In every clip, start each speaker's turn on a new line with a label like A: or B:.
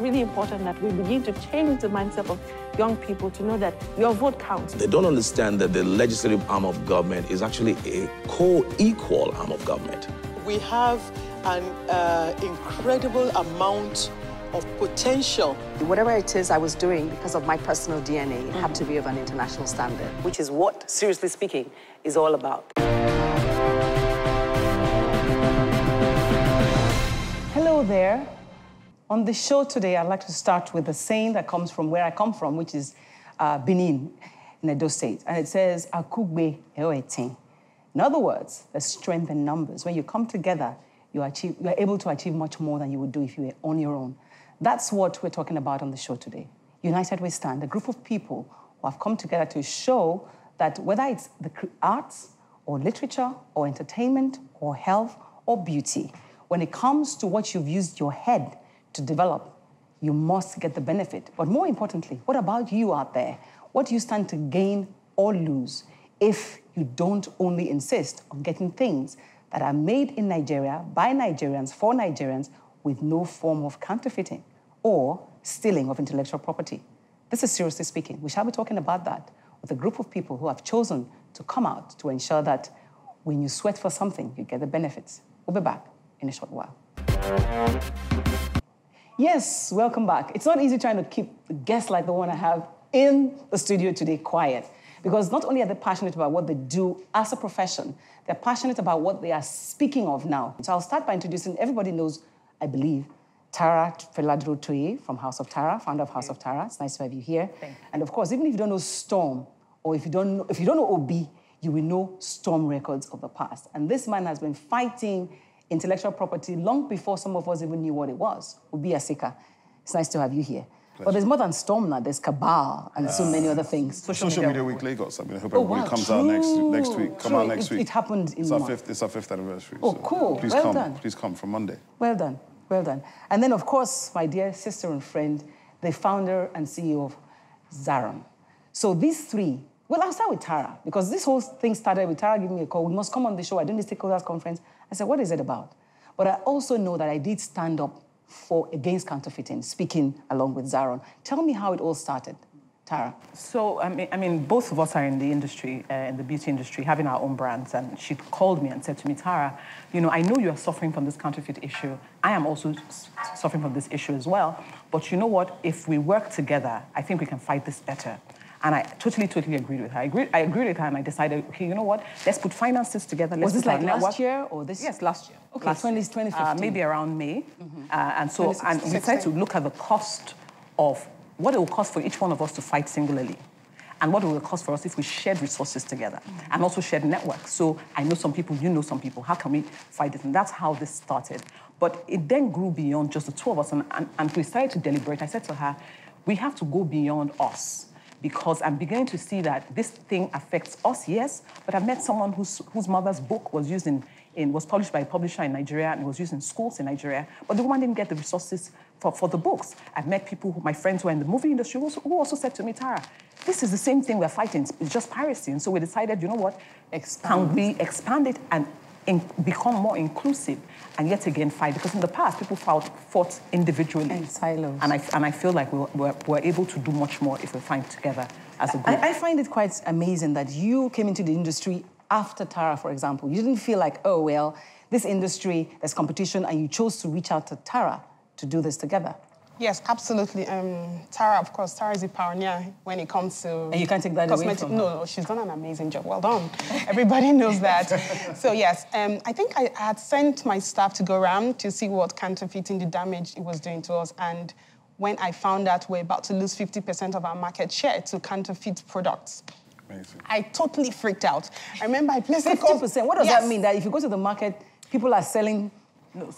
A: really important that we begin to change the mindset of young people to know that your vote counts.
B: They don't understand that the legislative arm of government is actually a co-equal arm of government.
C: We have an incredible amount of potential.
D: Whatever it is I was doing, because of my personal DNA, it had to be of an international standard, which is what, seriously speaking, is all about.
E: Hello there. On the show today, I'd like to start with a saying that comes from where I come from, which is Benin, in Edo State. And it says, Akugbe eoetin. In other words, there's strength in numbers. When you come together, you are able to achieve much more than you would do if you were on your own. That's what we're talking about on the show today. United We Stand, a group of people who have come together to show that whether it's the arts or literature or entertainment or health or beauty, when it comes to what you've used your head to develop, you must get the benefit. But more importantly, what about you out there? What do you stand to gain or lose if you don't only insist on getting things that are made in Nigeria, by Nigerians, for Nigerians, with no form of counterfeiting or stealing of intellectual property? This is Seriously Speaking. We shall be talking about that with a group of people who have chosen to come out to ensure that when you sweat for something, you get the benefits. We'll be back in a short while. Yes, welcome back. It's not easy trying to keep a guest like the one I have in the studio today quiet, because not only are they passionate about what they do as a profession, they're passionate about what they are speaking of now. So I'll start by introducing, everybody knows, I believe, Tara Durotoye from House of Tara, founder of House of Tara. It's nice to have you here.
F: Thank you.
E: And of course, even if you don't know Storm, or if you don't know OB, you will know Storm records of the past. And this man has been fighting intellectual property long before some of us even knew what it was. Obi Asika. It's nice to have you here. Pleasure. But there's more than Storm now. There's Cabal and so many other things.
F: Social Media Week Lagos. I mean, I hope everybody comes out next week. Come out next week.
E: It happened in March.
F: It's our fifth anniversary.
E: Oh, so cool.
F: Please
E: well
F: come.
E: Done.
F: Please come from Monday.
E: Well done. Well done. And then, of course, my dear sister and friend, the founder and CEO of Zaron. So these three, well, I'll start with Tara, because this whole thing started with Tara giving me a call. We must come on the show. I did the stakeholders conference. I said, what is it about? But I also know that I did stand up against counterfeiting, speaking along with Zaron. Tell me how it all started, Tara.
G: So, I mean, both of us are in the industry, in the beauty industry, having our own brands. And she called me and said to me, Tara, you know, I know you are suffering from this counterfeit issue. I am also suffering from this issue as well. But you know what? If we work together, I think we can fight this better. And I totally agreed with her. I agreed with her, and I decided, okay, you know what? Let's put finances together. Let's
E: was this like last year or this?
G: Yes, last year.
E: Okay, 2015.
G: Maybe around May. And we decided to look at the cost of what it will cost for each one of us to fight singularly, and what it will cost for us if we shared resources together, and also shared networks. So I know some people, you know some people. How can we fight it? And that's how this started. But it then grew beyond just the two of us, and we started to deliberate. I said to her, we have to go beyond us, because I'm beginning to see that this thing affects us, yes, but I've met someone whose mother's book was was published by a publisher in Nigeria and was used in schools in Nigeria, but the woman didn't get the resources for the books. I've met people, my friends who are in the movie industry, who also said to me, Tara, this is the same thing we're fighting, it's just piracy. And so we decided, you know what, can we expand it and become more inclusive, and yet again fight? Because in the past, people fought individually.
E: And silos.
G: And I feel like we're able to do much more if we fight together as a group.
E: I find it quite amazing that you came into the industry after Tara, for example. You didn't feel like, oh, well, this industry, there's competition, and you chose to reach out to Tara to do this together.
H: Yes, absolutely. Tara, of course, Tara is a pioneer when it comes to...
E: And you can't take that away from her.
H: No, she's done an amazing job. Well done. Everybody knows that. So, yes, I think I had sent my staff to go around to see what counterfeiting, the damage it was doing to us. And when I found out we're about to lose 50% of our market share to counterfeit products, amazing. I totally freaked out. I remember I placed
E: 50%? What does that mean? That if you go to the market, people are selling...
H: No,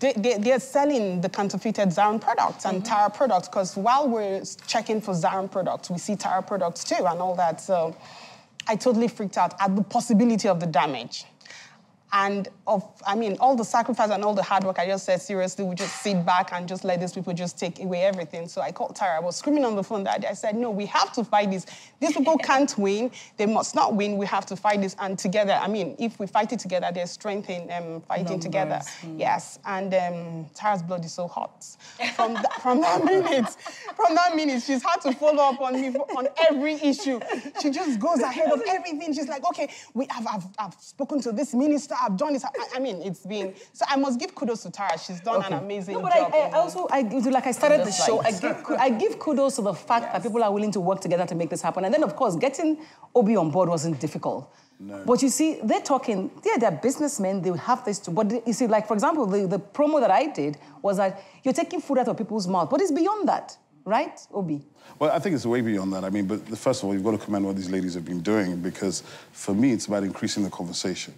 H: they're selling the counterfeited Zaron products and Tara products, because while we're checking for Zaron products, we see Tara products too and all that. So I totally freaked out at the possibility of the damage. And all the sacrifice and all the hard work, I just said, seriously, we just sit back and just let these people just take away everything. So I called Tara. I was screaming on the phone that day. I said, no, we have to fight this. These people can't win. They must not win. We have to fight this. And together, if we fight it together, there's strength in fighting together. Yes. And Tara's blood is so hot. From that minute, she's had to follow up on me on every issue. She just goes ahead of everything. She's like, okay, I've spoken to this minister. I've done this. It's been... So I must give kudos to Tara. She's done an amazing job.
E: I started the show, I give kudos to the fact that people are willing to work together to make this happen. And then, of course, getting Obi on board wasn't difficult. No. But you see, they're businessmen, they have this, but you see, like, for example, the promo that I did was that you're taking food out of people's mouth, but it's beyond that, right, Obi?
F: Well, I think it's way beyond that. But first of all, you've got to commend what these ladies have been doing, because for me, it's about increasing the conversation.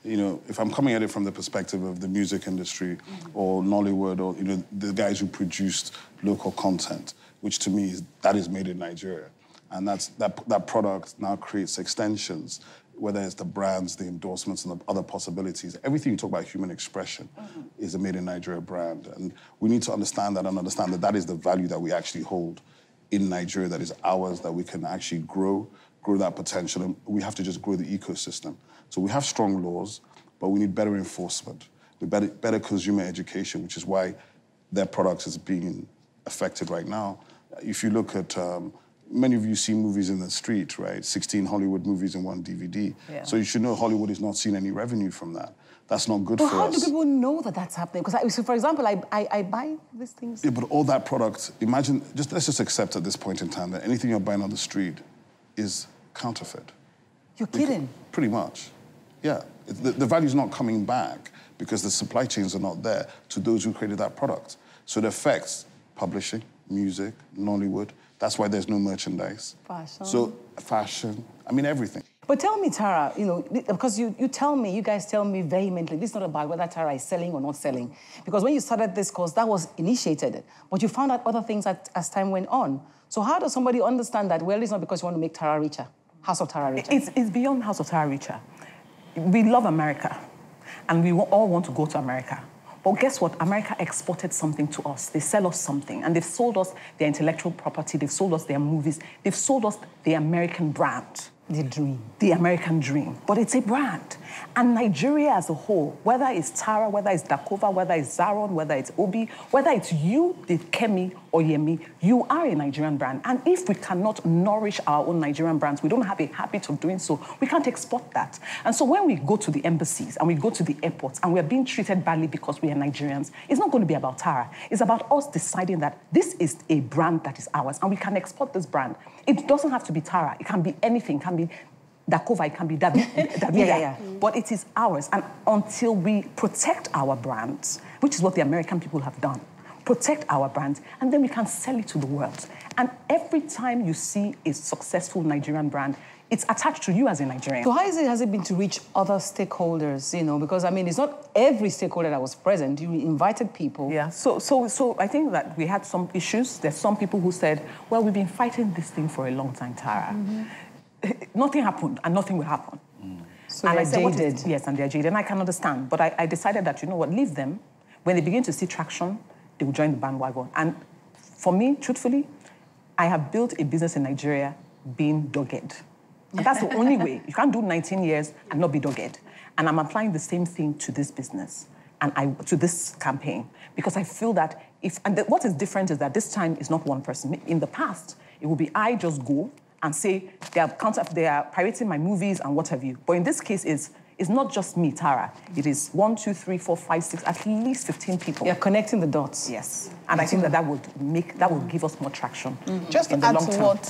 F: If I'm coming at it from the perspective of the music industry or Nollywood or, the guys who produced local content, which to me that is made in Nigeria. And that product now creates extensions, whether it's the brands, the endorsements, and the other possibilities. Everything you talk about human expression is a made in Nigeria brand. And we need to understand that and understand that that is the value that we actually hold in Nigeria, that is ours, that we can actually grow that potential. And we have to just grow the ecosystem. So we have strong laws, but we need better enforcement, better consumer education, which is why their product is being affected right now. If you look at, many of you see movies in the street, right? 16 Hollywood movies in one DVD. Yeah. So you should know Hollywood is not seeing any revenue from that. That's not good for us.
E: But how do people know that that's happening? Because, for example, I buy these things.
F: Yeah, but all that product, imagine, let's just accept at this point in time that anything you're buying on the street is counterfeit.
E: You're kidding?
F: Pretty much, yeah. The value's not coming back because the supply chains are not there to those who created that product. So it affects publishing, music, Nollywood. That's why there's no merchandise.
E: Fashion.
F: So, fashion, everything.
E: But tell me, Tara, because you guys tell me vehemently, this is not about whether Tara is selling or not selling. Because when you started this course, that was initiated. But you found out other things as time went on. So how does somebody understand that, well, it's not because you want to make Tara richer, House of Tara richer?
G: It's beyond House of Tara richer. We love America, and we all want to go to America. But guess what? America exported something to us. They sell us something, and they've sold us their intellectual property, they've sold us their movies, they've sold us the American brand.
E: The dream.
G: The American dream. But it's a brand. And Nigeria as a whole, whether it's Tara, whether it's Dakova, whether it's Zaron, whether it's Obi, whether it's you, the Kemi or Yemi, you are a Nigerian brand. And if we cannot nourish our own Nigerian brands, we don't have a habit of doing so, we can't export that. And so when we go to the embassies and we go to the airports and we're being treated badly because we are Nigerians, it's not going to be about Tara. It's about us deciding that this is a brand that is ours and we can export this brand. It doesn't have to be Tara. It can be anything. It can be Dakova, it can be Davida.
E: Yeah.
G: But it is ours. And until we protect our brands, which is what the American people have done, protect our brands, and then we can sell it to the world. And every time you see a successful Nigerian brand, it's attached to you as a Nigerian.
E: So how has it been to reach other stakeholders, Because, it's not every stakeholder that was present. You invited people.
G: Yeah, so I think that we had some issues. There's some people who said, well, we've been fighting this thing for a long time, Tara. Nothing happened, and nothing will happen.
E: So and they're jaded.
G: Yes, and they're jaded, and I can understand. But I decided that, leave them. When they begin to see traction, they will join the bandwagon. And for me, truthfully, I have built a business in Nigeria being dogged. And that's the only way. You can't do 19 years and not be dogged. And I'm applying the same thing to this business and to this campaign. Because I feel that what is different is that this time is not one person. In the past, it would be I just go and say, they are pirating my movies and what have you. But in this case, it's not just me, Tara. It is 1, 2, 3, 4, 5, 6, at least 15 people.
E: You're connecting the dots.
G: Yes. And I think that would give us more traction.
H: Just to add to what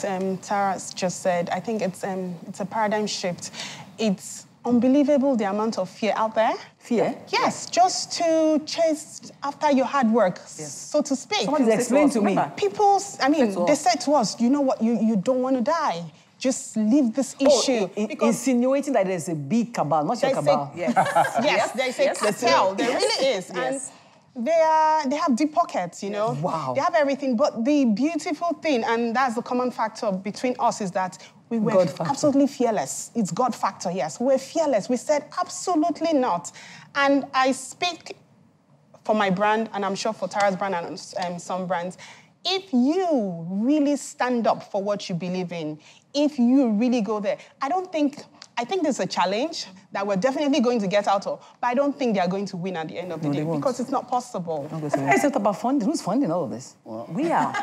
H: Tara just said, I think it's a paradigm shift. It's unbelievable the amount of fear out there.
E: Fear?
H: Yes, just to chase after your hard work, so to speak.
E: Somebody explained to me.
H: They said to us, you know what, you don't want to die. Just leave this issue.
E: Insinuating that there's a big cabal, not your cabal.
H: Yes, there's a cartel. There really is.
E: Yes.
H: they have deep pockets, you know?
E: Wow.
H: They have everything, but the beautiful thing, and that's the common factor between us, is that we were absolutely fearless. It's God factor, yes. We're fearless. We said absolutely not. And I speak for my brand, and I'm sure for Tara's brand and some brands, if you really stand up for what you believe in, if you really go there, I think there's a challenge that we're definitely going to get out of, but I don't think they're going to win at the end of the day because it's not possible.
E: It's not about funding. Who's funding all of this?
G: Well, we are.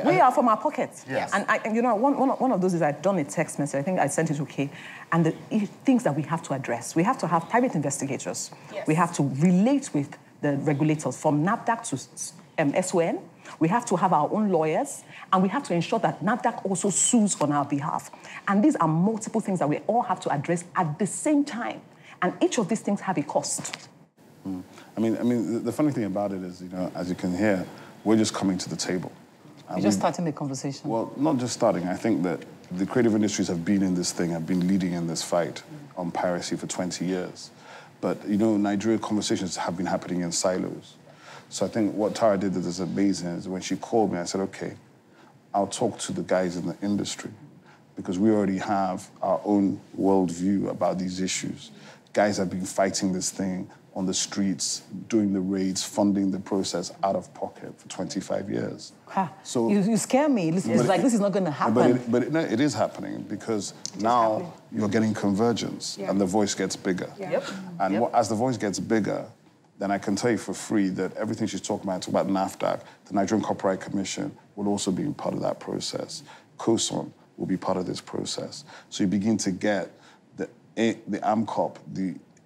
G: We are from our pockets. Yes. And you know, one of those is I'd done a text message. I think I sent it to Kay. And the things that we have to address. We have to have private investigators. Yes. We have to relate with the regulators from NAFDAC to SON. We have to have our own lawyers, and we have to ensure that NAFDAC also sues on our behalf. And these are multiple things that we all have to address at the same time. And each of these things have a cost.
F: I mean, the funny thing about it is, you know, as you can hear, we're just coming to the table.
E: You're just starting the conversation.
F: Well, not just starting. I think that the creative industries have been in this thing, have been leading in this fight on piracy for 20 years. But, you know, Nigeria conversations have been happening in silos. So I think what Tara did that is amazing is when she called me, I said, okay, I'll talk to the guys in the industry because we already have our own worldview about these issues. Guys have been fighting this thing on the streets, doing the raids, funding the process out of pocket for 25 years.
E: So you scare me. It's like this is not going to happen.
F: But it is happening because now you're getting convergence and the voice gets bigger. And as the voice gets bigger, then I can tell you for free that everything she's talking about NAFDAC, the Nigerian Copyright Commission will also be part of that process. COSON will be part of this process. So you begin to get the AMCOP,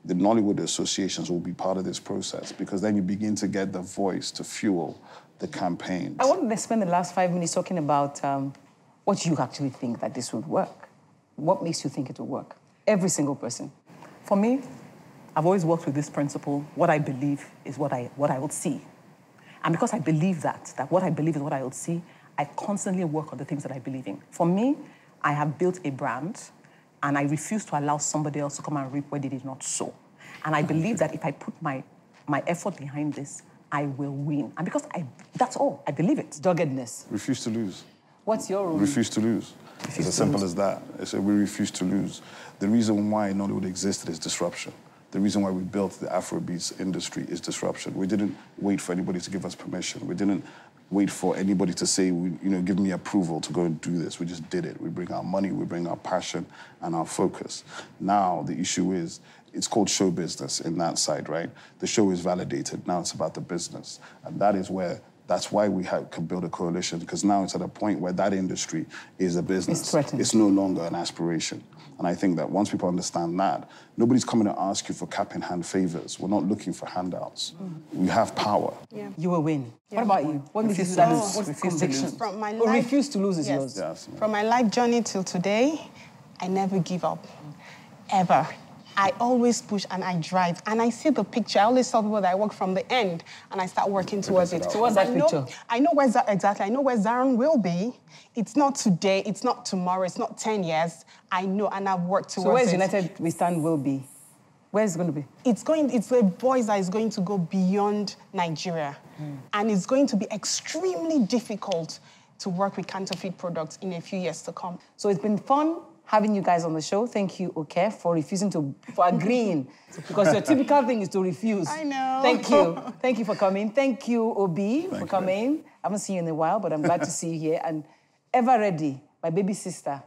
F: the Nollywood associations will be part of this process because then you begin to get the voice to fuel the campaign.
E: I wanted to spend the last 5 minutes talking about what you actually think that this would work. What makes you think it will work? Every single person.
G: For me, I've always worked with this principle. What I believe is what I will see. And because I believe that what I believe is what I will see, I constantly work on the things that I believe in. For me, I have built a brand, and I refuse to allow somebody else to come and reap where they did not sow. And I believe that if I put my effort behind this, I will win. And because that's all, I believe it.
E: Doggedness.
F: Refuse to lose.
E: What's your rule?
F: Refuse to lose. It's as simple as that. It's we refuse to lose. The reason why Nollywood existed is disruption. The reason why we built the Afrobeats industry is disruption. We didn't wait for anybody to give us permission. We didn't wait for anybody to say, give me approval to go and do this. We just did it. We bring our money, we bring our passion and our focus. Now the issue is, it's called show business in that side, right? The show is validated. Now it's about the business. And that's why we can build a coalition, because now it's at a point where that industry is a business.
E: It's threatened.
F: It's no longer an aspiration. And I think that once people understand that, nobody's coming to ask you for cap-in-hand favors. We're not looking for handouts. We have power.
E: Yeah. You will win. Yeah. What about you? What makes you stand? What's conviction?
H: From my
E: life, refuse to lose is yours.
F: Yes,
H: from my life journey till today, I never give up, ever. I always push and I drive. And I see the picture. I always tell people that I work from the end and I start working towards it.
E: So what's that picture?
H: I know where exactly. I know where Zaron will be. It's not today. It's not tomorrow. It's not 10 years. I know, and I've worked towards it.
E: So where's United We Stand will be? Where's it going to be?
H: It's a voice that is going to go beyond Nigeria. And it's going to be extremely difficult to work with counterfeit products in a few years to come.
E: So it's been fun having you guys on the show. Thank you, Oke, for agreeing. Because your typical thing is to refuse.
H: I know.
E: Thank you. Thank you for coming. Thank you, Obi, for coming. I haven't seen you in a while, but I'm glad to see you here. And Ever Ready, my baby sister.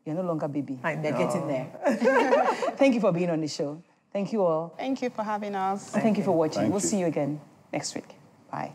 E: You're no longer baby.
G: I know.
E: They're getting there. Thank you for being on the show. Thank you all.
H: Thank you for having us.
E: Thank you for watching. We'll see you again next week. Bye.